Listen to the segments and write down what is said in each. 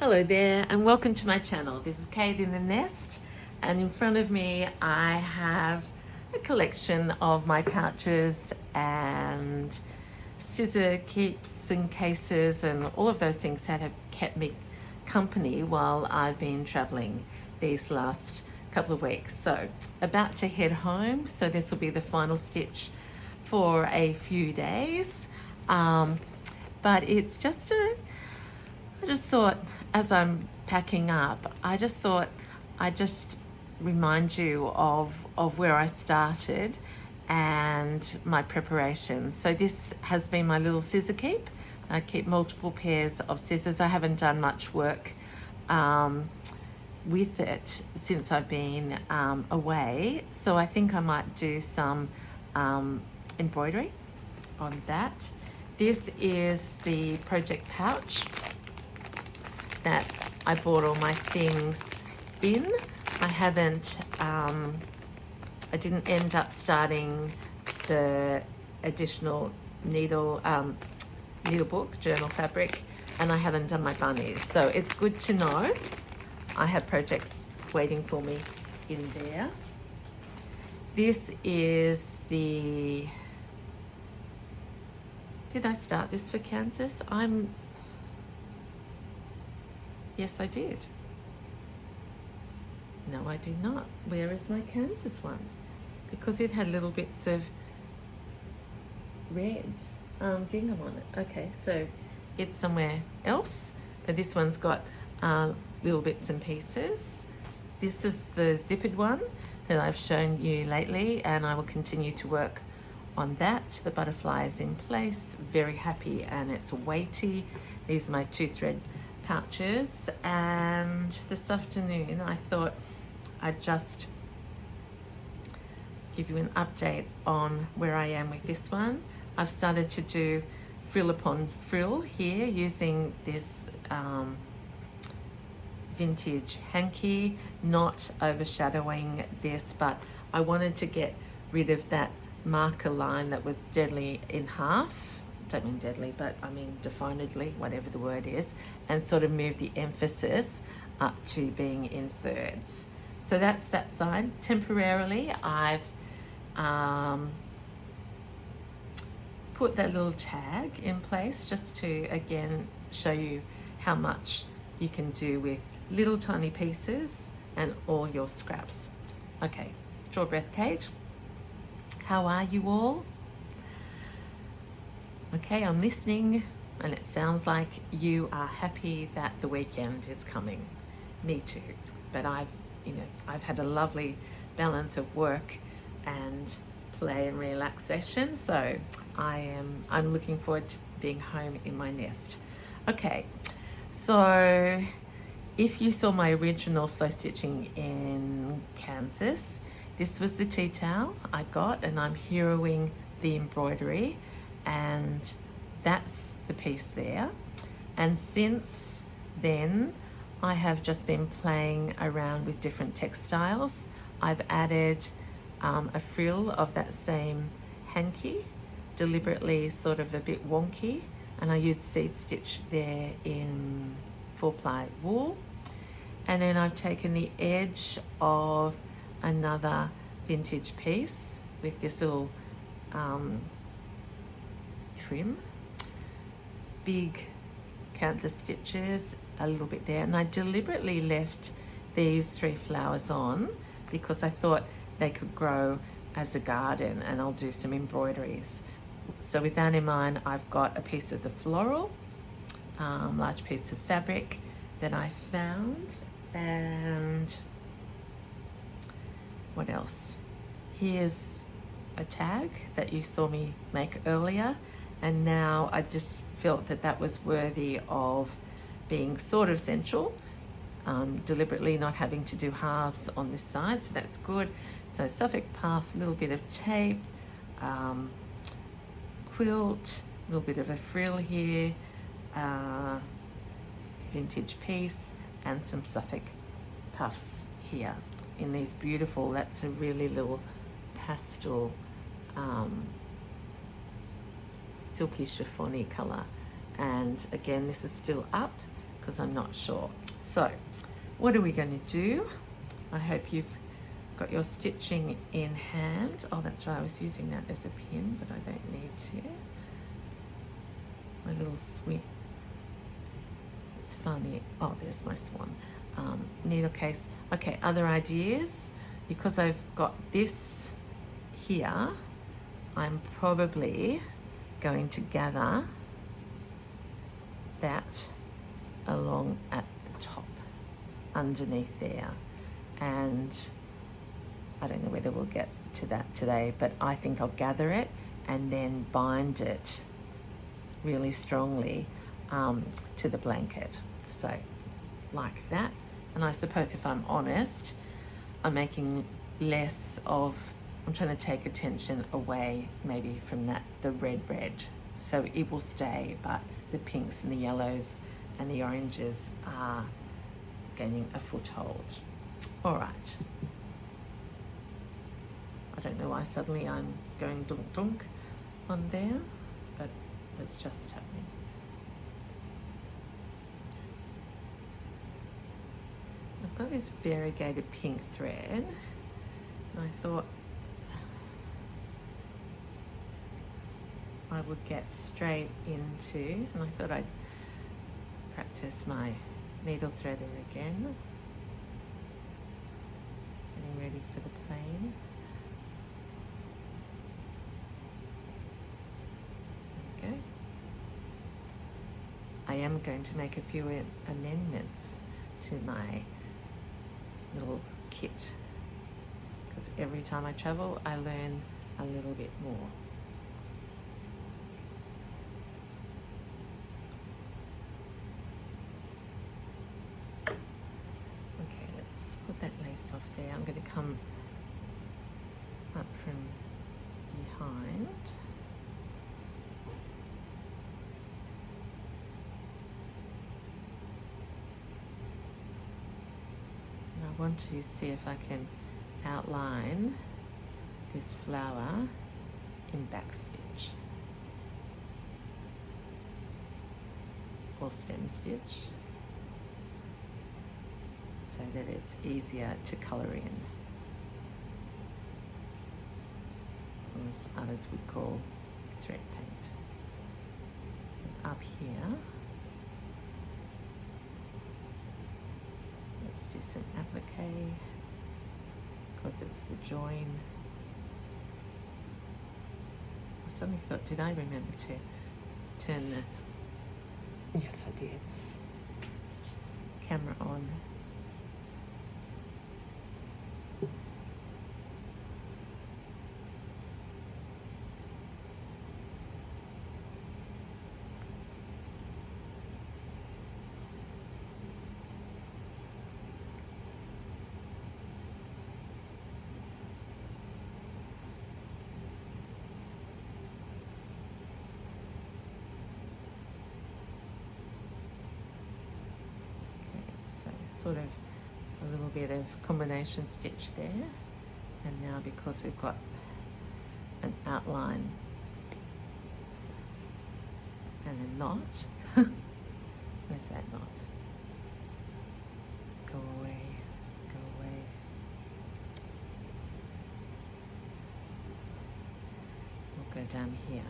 Hello there and welcome to my channel. This is Kate in the Nest, and in front of me I have a collection of my pouches and scissor keeps and cases and all of those things that have kept me company while I've been traveling these last couple of weeks. So about to head home, so this will be the final stitch for a few days. But it's just I just thought, as I'm packing up, I just thought I'd just remind you of where I started and my preparations. So this has been my little scissor keep. I keep multiple pairs of scissors. I haven't done much work with it since I've been away. So I think I might do some embroidery on that. This is the project pouch that I bought all my things in. I haven't, I didn't end up starting the additional needlebook, journal fabric, and I haven't done my bunnies. So it's good to know I have projects waiting for me in there. This is the, did I start this for Kansas? Yes, I did. No, I did not. Where is my Kansas one? Because it had little bits of red gingham on it. Okay, so it's somewhere else, but this one's got little bits and pieces. This is the zippered one that I've shown you lately, and I will continue to work on that. The butterfly is in place, very happy, and it's weighty. These are my 2-thread pouches, and this afternoon I thought I'd just give you an update on where I am with this one. I've started to do frill upon frill here using this vintage hanky, not overshadowing this, but I wanted to get rid of that marker line that was deadly in half. Don't mean deadly, but I mean definedly, whatever the word is, and sort of move the emphasis up to being in thirds. So that's that side. Temporarily, I've put that little tag in place just to, again, show you how much you can do with little tiny pieces and all your scraps. Okay, draw breath, Kate. How are you all? Okay, I'm listening, and it sounds like you are happy that the weekend is coming. Me too. But I've had a lovely balance of work and play and relaxation, so I'm looking forward to being home in my nest. Okay, so if you saw my original slow stitching in Kansas, this was the tea towel I got, and I'm heroing the embroidery, and that's the piece there. And since then I have just been playing around with different textiles. I've added a frill of that same hanky, deliberately sort of a bit wonky, and I used seed stitch there in 4-ply wool. And then I've taken the edge of another vintage piece with this little trim, big count the stitches, a little bit there, and I deliberately left these 3 flowers on because I thought they could grow as a garden, and I'll do some embroideries. So with that in mind, I've got a piece of the floral, large piece of fabric that I found, and what else? Here's a tag that you saw me make earlier, and now I just felt that that was worthy of being sort of central, deliberately not having to do halves on this side, so that's good. So Suffolk puff, a little bit of tape, quilt, a little bit of a frill here, vintage piece, and some Suffolk puffs here in these beautiful, that's a really little pastel silky chiffony color. And again, this is still up because I'm not sure. So what are we going to do? I hope you've got your stitching in hand. Oh, that's right, I was using that as a pin, but I don't need to. My little sweet, it's funny. Oh, there's my swan. Needle case. Okay, other ideas? Because I've got this here, I'm probably going to gather that along at the top underneath there, and I don't know whether we'll get to that today, but I think I'll gather it and then bind it really strongly to the blanket. So like that. And I suppose if I'm honest, I'm making less of, I'm trying to take attention away maybe from that, the red. So it will stay, but the pinks and the yellows and the oranges are gaining a foothold. All right. I don't know why suddenly I'm going dunk dunk on there, but it's just happening. I've got this variegated pink thread, and I thought I would get straight into, and I thought I'd practice my needle threader again, getting ready for the plane. There we go. I am going to make a few amendments to my little kit, because every time I travel I learn a little bit more. Okay, let's put that lace off there. I'm going to come up from behind. I want to see if I can outline this flower in backstitch or stem stitch, so that it's easier to colour in, or as others would call thread paint. And up here, let's do some applique, because it's the join. I suddenly thought, did I remember to turn the, yes I did, camera on. Sort of a little bit of combination stitch there, and now because we've got an outline and a knot, where's that knot? Go away, go away. We'll go down here.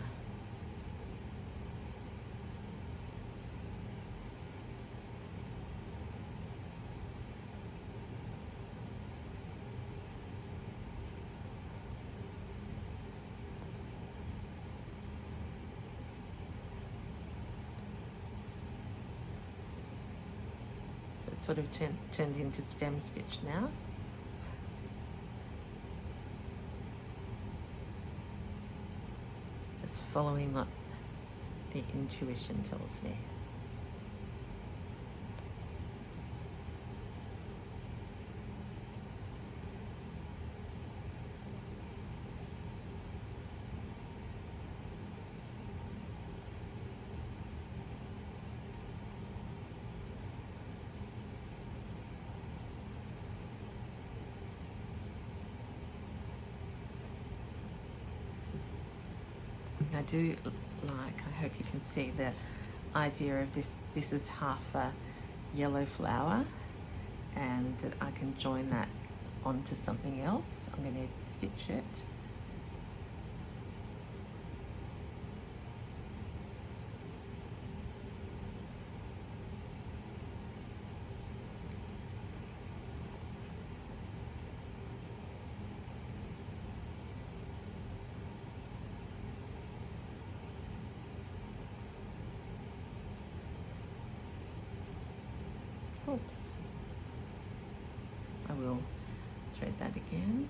It's sort of turned into stem stitch now. Just following what the intuition tells me. I do like, I hope you can see the idea of this. This is half a yellow flower, and I can join that onto something else. I'm going to stitch it. Oops. I will thread that again.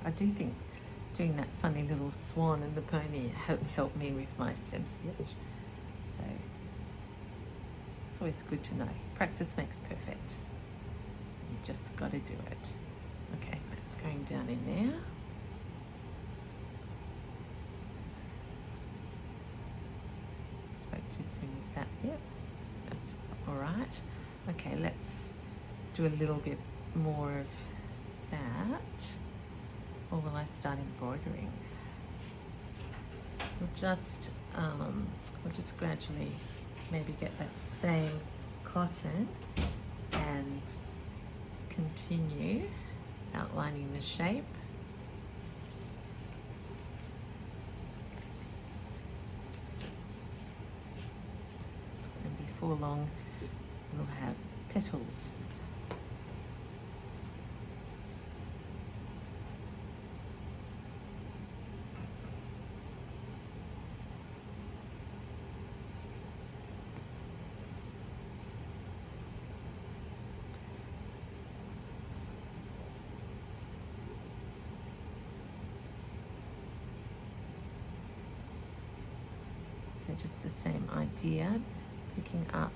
I do think doing that funny little swan and the pony helped me with my stem stitch. So it's always good to know. Practice makes perfect. You just got to do it. Okay, that's going down in there. Spoke too soon with that bit. That's all right. Okay, let's do a little bit more of that. Or will I start embroidering? We'll just gradually maybe get that same cotton and continue outlining the shape. And before long, we'll have petals. So just the same idea, picking up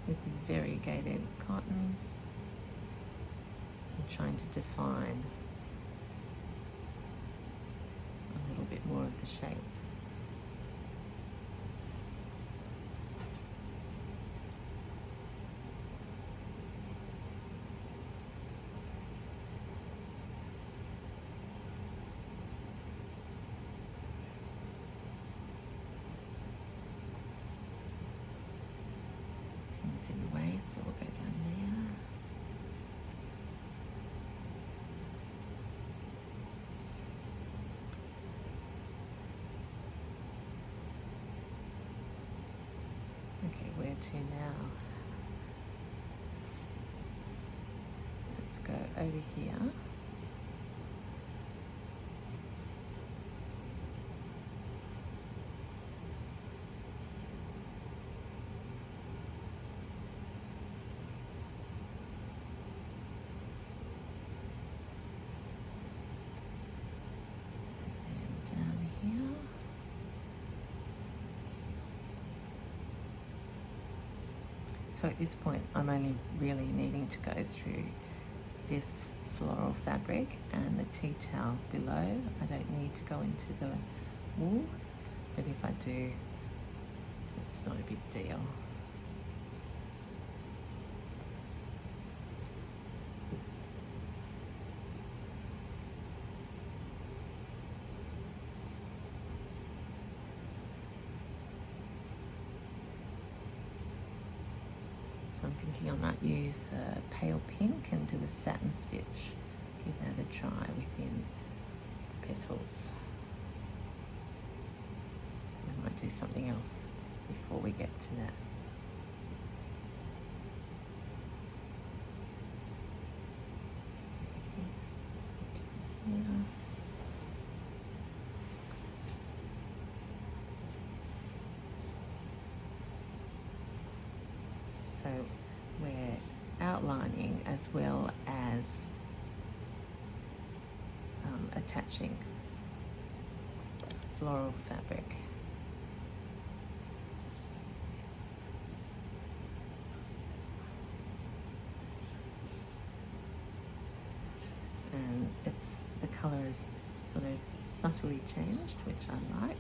with the variegated cotton and trying to define a little bit more of the shape. In the way, so we'll go down there. Okay, where to now? Let's go over here. Down here. So at this point, I'm only really needing to go through this floral fabric and the tea towel below. I don't need to go into the wool, but if I do, it's not a big deal. So I'm thinking I might use a pale pink and do a satin stitch. Give that a try within the petals. I might do something else before we get to that. Let's put it here. So we're outlining as well as attaching floral fabric. And the colour is sort of subtly changed, which I like.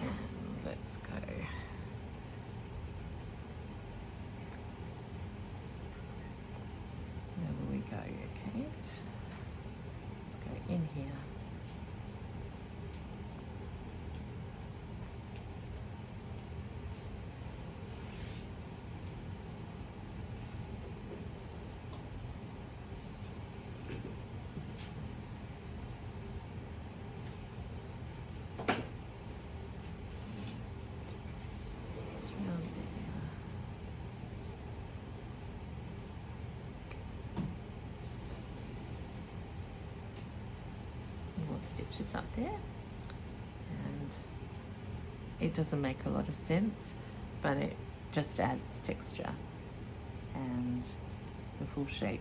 And let's go. Where will we go, Kate? Let's go in here. More stitches up there, and it doesn't make a lot of sense, but it just adds texture, and the full shape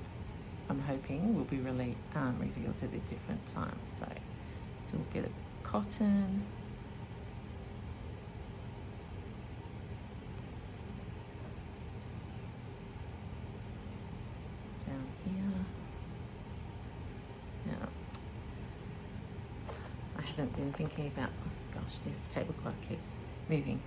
I'm hoping will be really revealed at a different time. So still a bit of cotton. Down here. Now, I haven't been thinking about, oh gosh, this tablecloth keeps moving.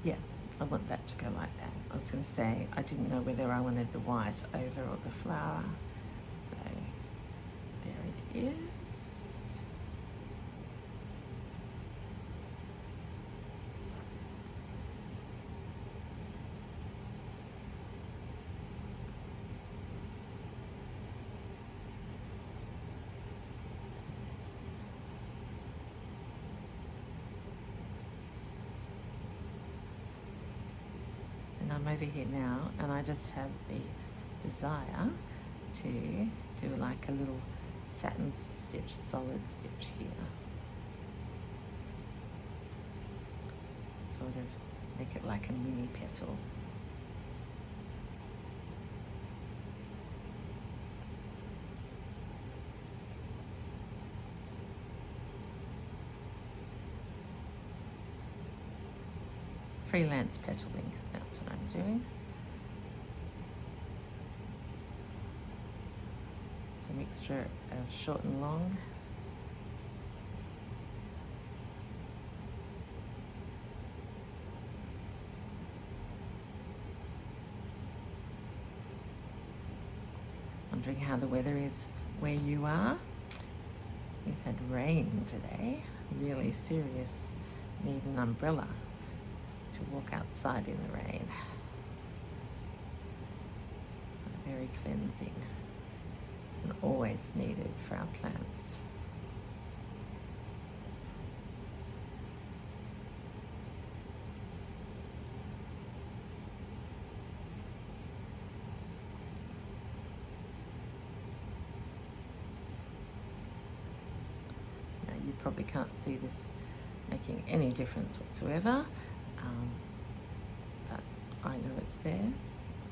Yeah, I want that to go like that. I was going to say, I didn't know whether I wanted the white over or the flower. So there it is. I'm over here now, and I just have the desire to do like a little satin stitch, solid stitch here. Sort of make it like a mini petal. Freelance petaling, that's what I'm doing. It's a mixture of short and long. Wondering how the weather is where you are. We've had rain today, really serious, need an umbrella to walk outside in the rain. Very cleansing and always needed for our plants. Now you probably can't see this making any difference whatsoever, but I know it's there.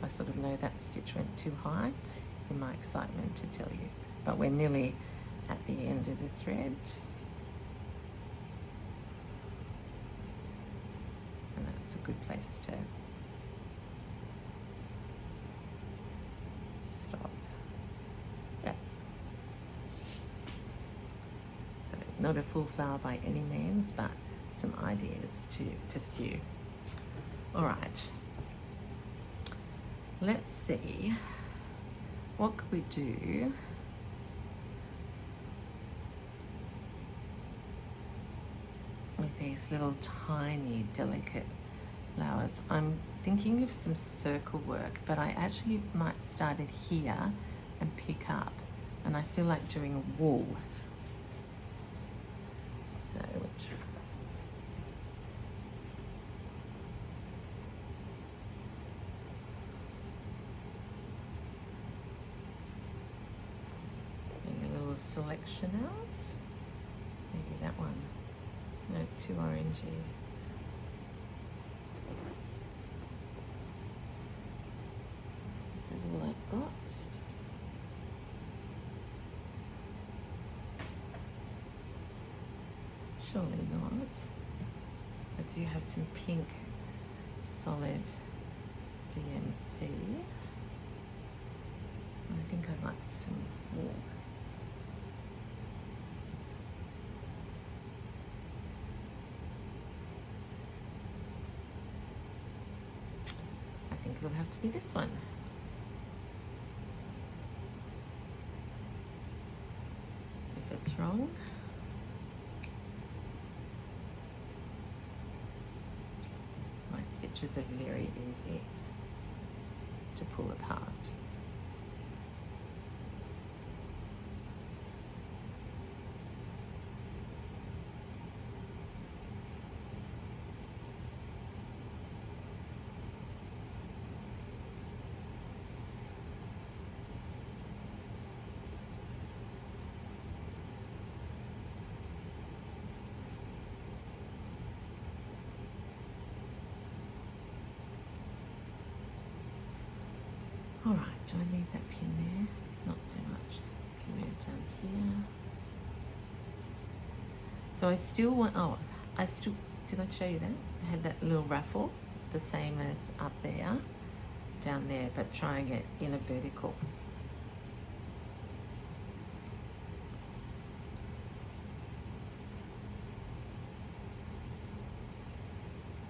I sort of know that stitch went too high in my excitement to tell you, but we're nearly at the end of the thread, and that's a good place to stop. Yeah. So not a full flower by any means, but some ideas to pursue. All right, let's see, what could we do with these little tiny delicate flowers? I'm thinking of some circle work, but I actually might start it here and pick up, and I feel like doing wool. So which selection out. Maybe that one. No, too orangey. Is that all I've got? Surely not. I do have some pink solid DMC. I think I'd like some wool. I think it'll have to be this one. If it's wrong, my stitches are very easy to pull apart. All right, do I need that pin there? Not so much. Can move down here. So I still want, did I show you that? I had that little ruffle, the same as up there, down there, but trying it in a vertical.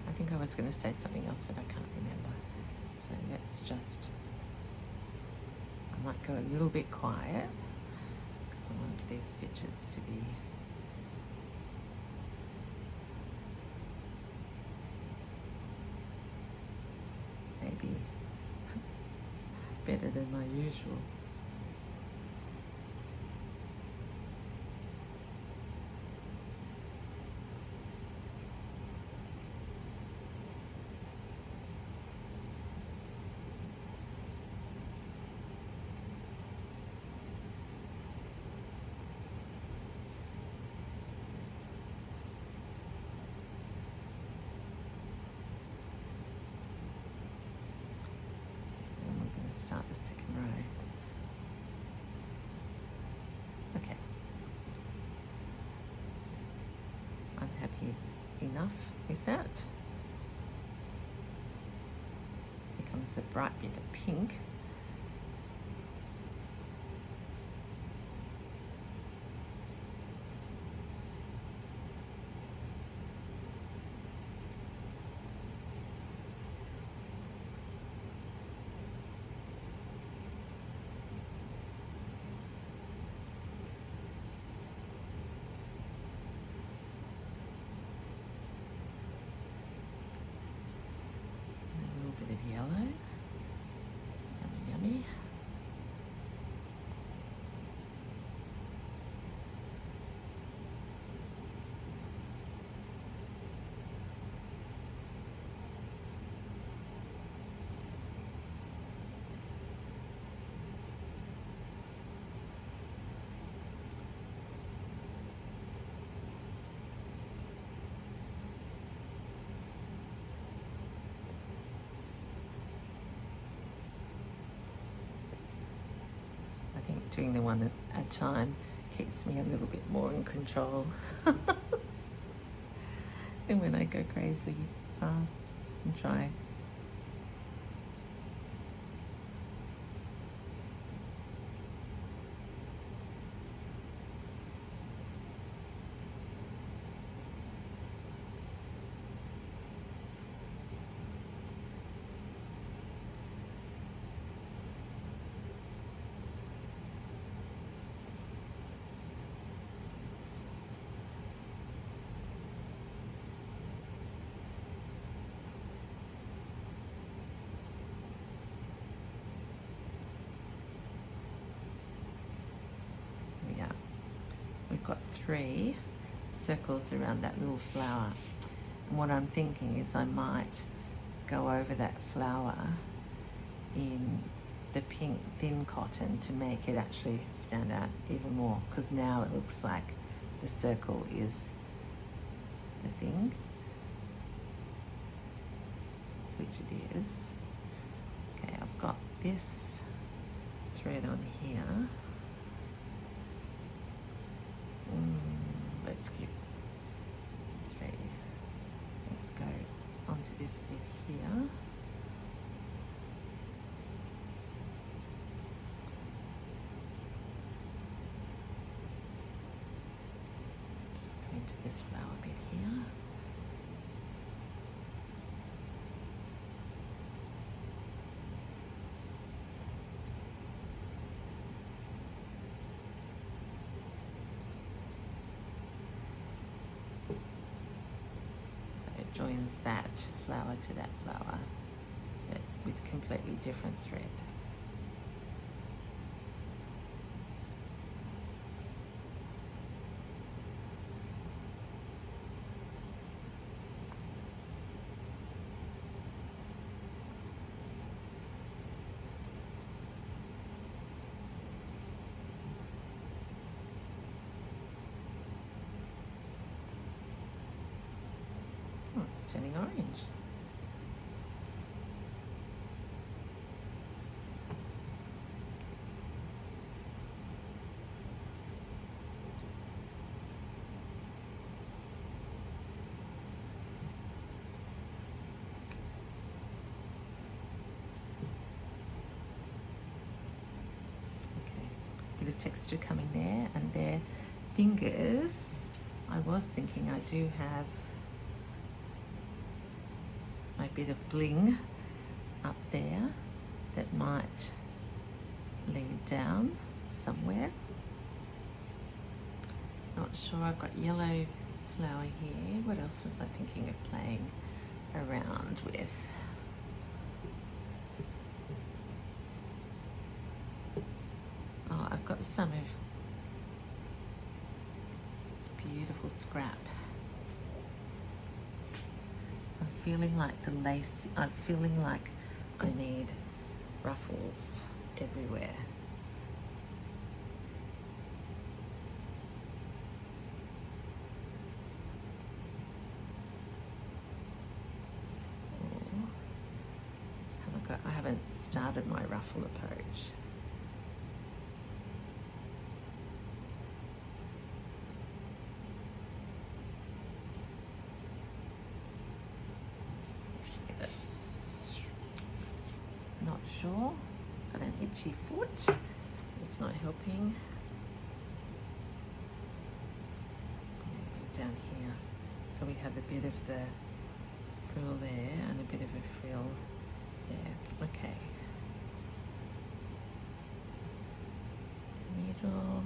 I think I was going to say something else, but I can't remember. So let's just, I might go a little bit quiet because I want these stitches to be maybe better than my usual. Start the second row. Okay. I'm happy enough with that. Here comes a bright bit of pink. Bit of yellow. Yummy, yummy. I think doing the one at a time keeps me a little bit more in control than when I go crazy fast and try. We've got 3 circles around that little flower. And what I'm thinking is I might go over that flower in the pink thin cotton to make it actually stand out even more, because now it looks like the circle is the thing, which it is. Okay, I've got this thread on here. Let's keep this bit here. Just go into this flower bit here. Joins that flower to that flower, but with completely different thread. Oh, it's turning orange. Bit of texture coming there, and their fingers, I was thinking I do have my bit of bling up there that might lead down somewhere. Not sure. I've got yellow flower here. What else was I thinking of playing around with? Oh, I've got some of this beautiful scrap. I'm feeling like the lace, I'm feeling like I need ruffles everywhere. I haven't started my ruffle approach. Not sure. Got an itchy foot. It's not helping. Maybe down here. So we have a bit of the frill there and a bit of a frill there. Okay. Needle.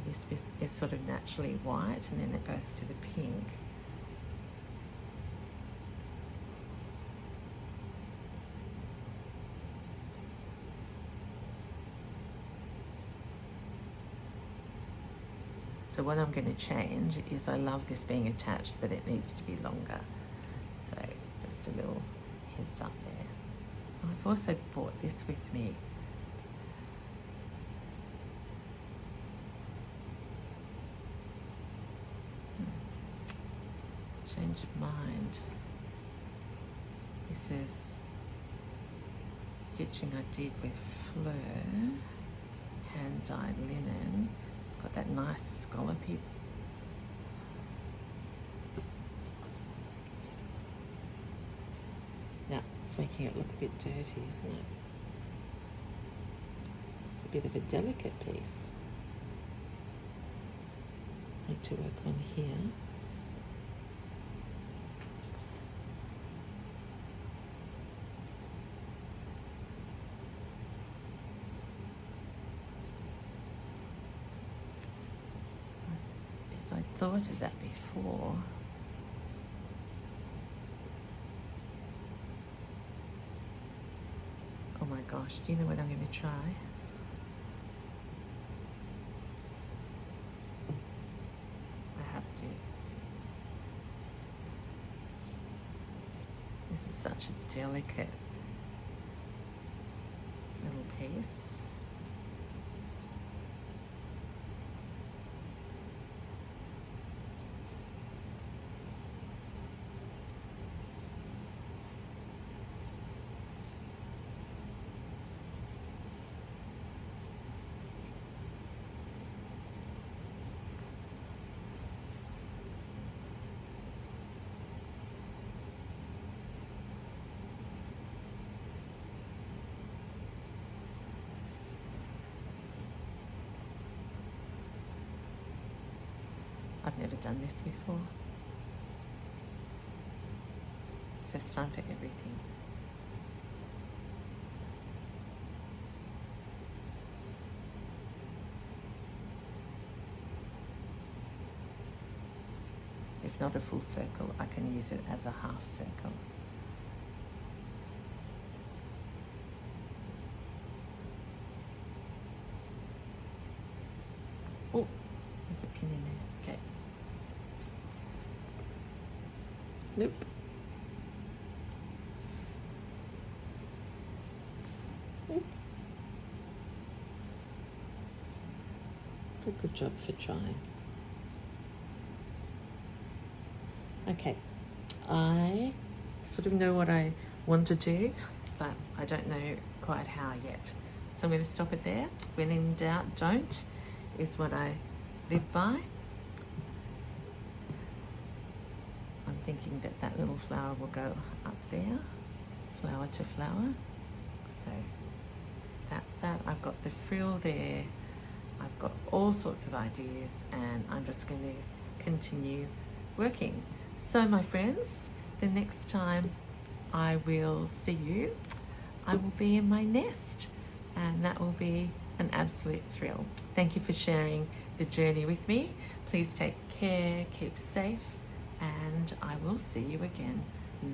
This bit is sort of naturally white, and then it goes to the pink. So what I'm going to change is, I love this being attached, but it needs to be longer. So just a little heads up there. I've also brought this with me. Change of mind. This is stitching I did with Fleur, hand-dyed linen. It's got that nice scallopy. Yeah, it's making it look a bit dirty, isn't it? It's a bit of a delicate piece. Need to work on here. Thought of that before. Oh my gosh, do you know what I'm going to try? I have to. This is such a delicate little piece. this. I've never done this before. First time for everything. If not a full circle, I can use it as a half circle. Oh, there's a pin in there. Okay. Nope. Oop. But good job for trying. Okay, I sort of know what I want to do, but I don't know quite how yet. So I'm going to stop it there. When in doubt, don't, is what I live by. I'm thinking that that little flower will go up there, flower to flower. So that's that. I've got the frill there. I've got all sorts of ideas, and I'm just going to continue working. So my friends, the next time I will see you, I will be in my nest, and that will be an absolute thrill. Thank you for sharing the journey with me. Please take care, keep safe, and I will see you again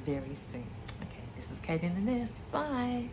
very soon. Okay, this is Kate in the Nest. Bye.